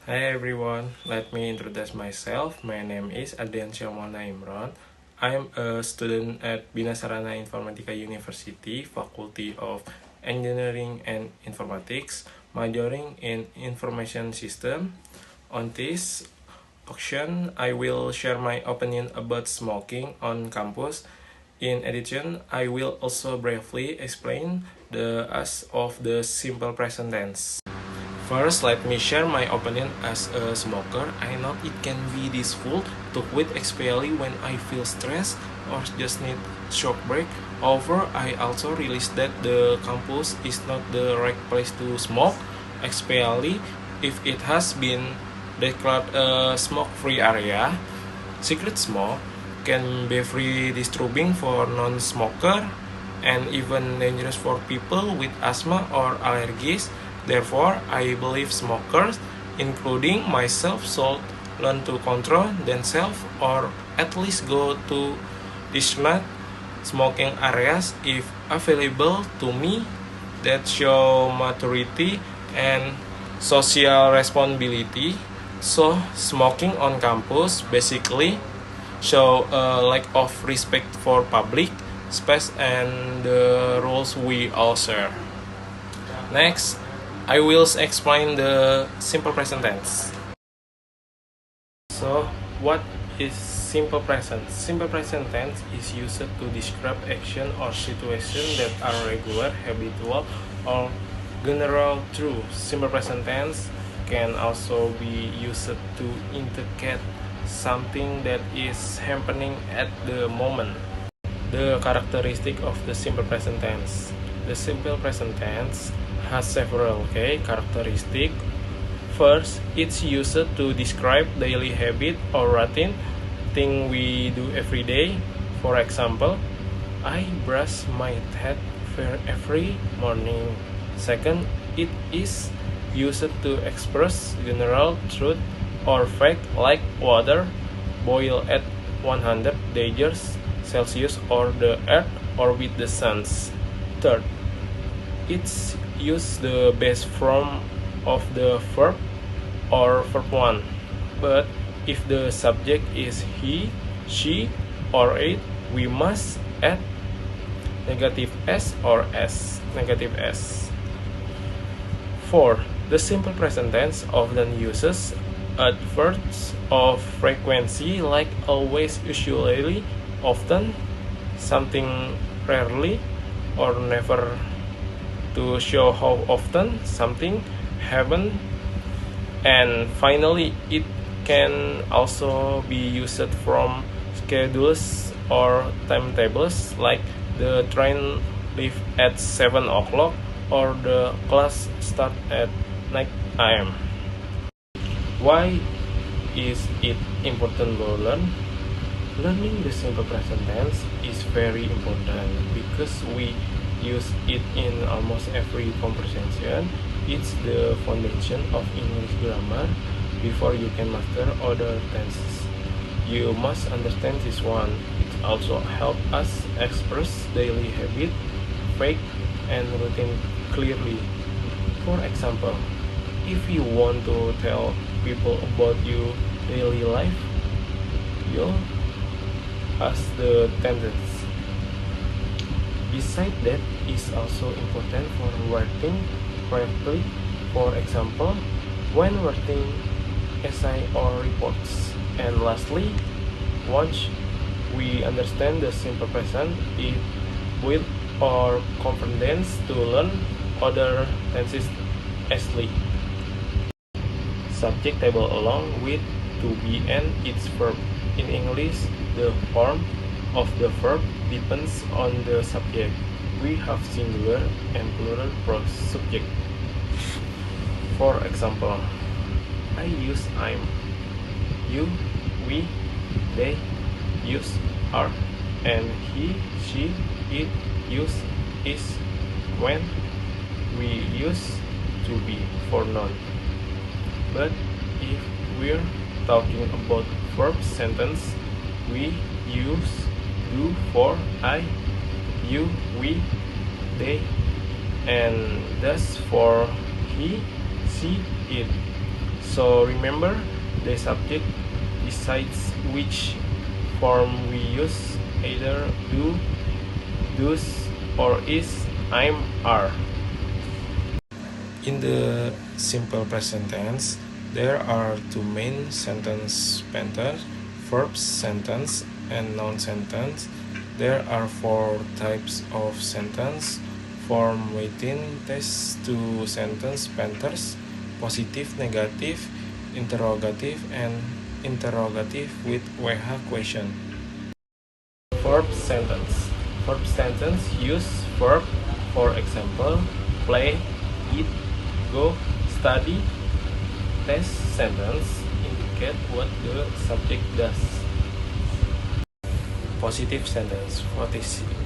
Hi everyone, let me introduce myself. My name is Adrian Syamona Imron. I'm a student at Bina Sarana Informatika University, Faculty of Engineering and Informatics, majoring in Information System. On this auction, I will share my opinion about smoking on campus. In addition, I will also briefly explain the as of the simple present tense. First, let me share my opinion as a smoker. I know it can be useful to quit, especially when I feel stressed or just need short break. However, I also realize that the campus is not the right place to smoke, especially if it has been declared a smoke-free area. Secret smoke can be very disturbing for non-smoker and even dangerous for people with asthma or allergies. Therefore, I believe smokers, including myself, should learn to control themselves or at least go to designated smoking areas if available. To me, that show maturity and social responsibility. So, smoking on campus basically show a lack of respect for public space and the rules we all share. Next, I will explain the simple present tense. So, what is simple present? Simple present tense is used to describe action or situation that are regular, habitual, or general true. Simple present tense can also be used to indicate something that is happening at the moment. The characteristic of the simple present tense. The simple present tense has several characteristics. First, it's used to describe daily habit or routine, thing we do every day. For example, I brush my teeth every morning. Second, it is used to express general truth or fact like water boil at 100 degrees Celsius or the earth orbit the sun. Third, it's use the base form of the verb or verb 1. But if the subject is he, she, or it, we must add negative s or s, negative s. 4. The simple present tense often uses adverbs of frequency like always, usually, often, something rarely, or never, to show how often something happens. And finally, it can also be used from schedules or timetables like the train leave at 7 o'clock or the class start at 9 a.m. Why is it important to learn? Learning the simple present tense is very important because we use it in almost every conversation. It's the foundation of English grammar. Before you can master other tenses, you must understand this one. It also helps us express daily habit, fact, and routine clearly. For example, if you want to tell people about your daily life, you'll ask the tenses. Besides that, is also important for writing correctly. For example, when writing essay or reports. And lastly, once we understand the simple present, it will our confidence to learn other tenses easily. Subject table along with to be and its verb. In English, the form of the verb depends on the subject. We have singular and plural subject. For example, I use I'm, you, we, they use are, and he, she, it use is when we use to be for noun. But if we're talking about verb sentence, we use do for I, you, we, they, and thus for he, she, it. So remember, the subject decides which form we use, either do, does, or is, I'm, are. In the simple present tense, there are two main sentence patterns: verb sentence and noun sentence. There are four types of sentence formed within these two sentence patterns: positive, negative, interrogative, and interrogative with WH question. Verb sentence. Verb sentence use verb, for example, play, eat, go, study. Test sentence indicate what the subject does. Positive sentence.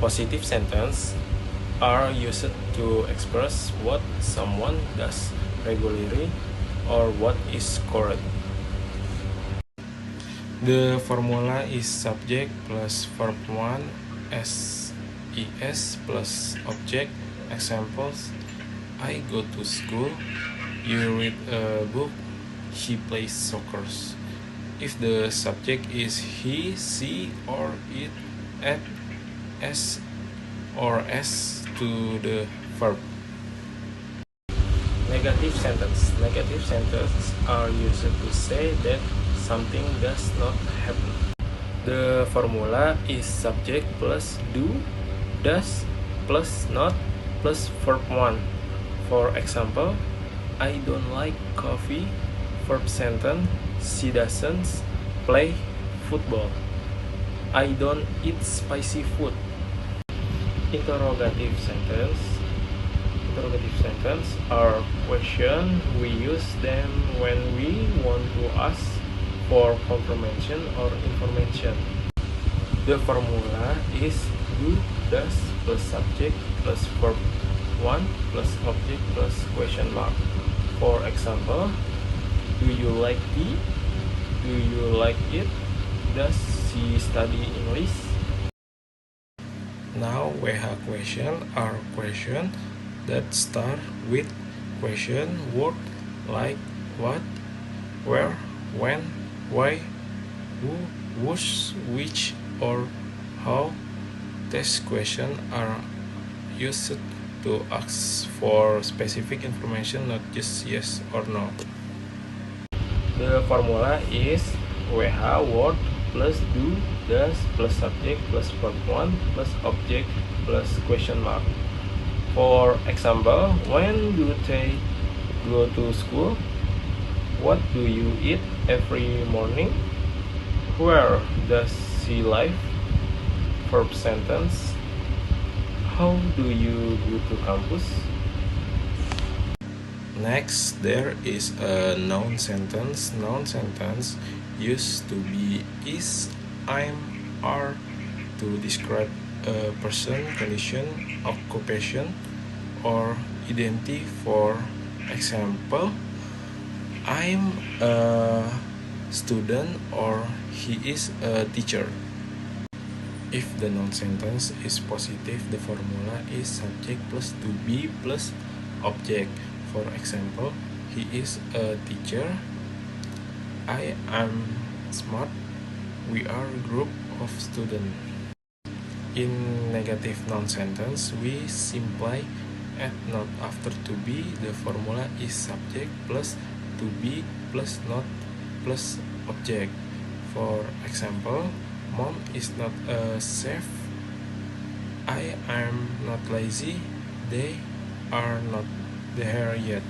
Positive sentence are used to express what someone does regularly or what is correct. The formula is subject plus verb 1 SES plus object. Examples: I go to school, you read a book, he plays soccer. If the subject is he, she, or it, add S or S to the verb. Negative sentence. Negative sentences are used to say that something does not happen. The formula is subject plus do, does, plus not, plus verb 1. For example, I don't like coffee. Verb sentence: she doesn't play football. I don't eat spicy food. Interrogative sentence. Interrogative sentence are question. We use them when we want to ask for confirmation or information. The formula is do, does, plus subject, plus verb 1, plus object, plus question mark. For example, do you like tea? Do you like it? Does she study English? Now WH question are question that start with question word like what, where, when, why, who, whose, which, or how. These questions are used to ask for specific information, not just yes or no. The formula is WH word plus do, does, plus subject, plus verb 1, plus object, plus question mark. For example, when do they go to school? What do you eat every morning? Where does she live? Verb sentence: how do you go to campus? Next, there is a noun sentence. Noun sentence used to be is, I'm, are to describe a person, condition, occupation, or identity. For example, I'm a student or he is a teacher. If the noun sentence is positive, the formula is subject plus to be plus object. For example, he is a teacher. I am smart. We are a group of students. In negative noun sentence, we simply add not after to be. The formula is subject plus to be plus not plus object. For example, Mom is not a chef. I am not lazy. They are not there yet.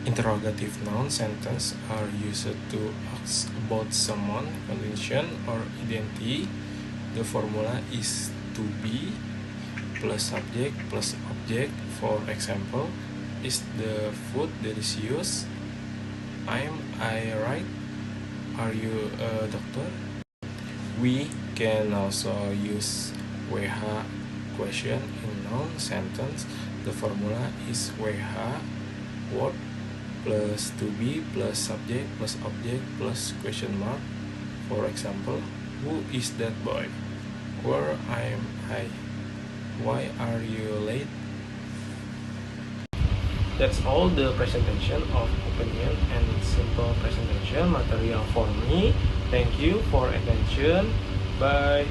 Interrogative noun sentences are used to ask about someone, condition, or identity. The formula is to be plus subject plus object. For example, is the food delicious? Am I right? Are you a doctor? We can also use WH question in noun sentence. The formula is WH word plus to be plus subject plus object plus question mark. For example, who is that boy? Where am I? Why are you late? That's all the presentation of opinion and simple presentation material for me. Thank you for attention. Bye.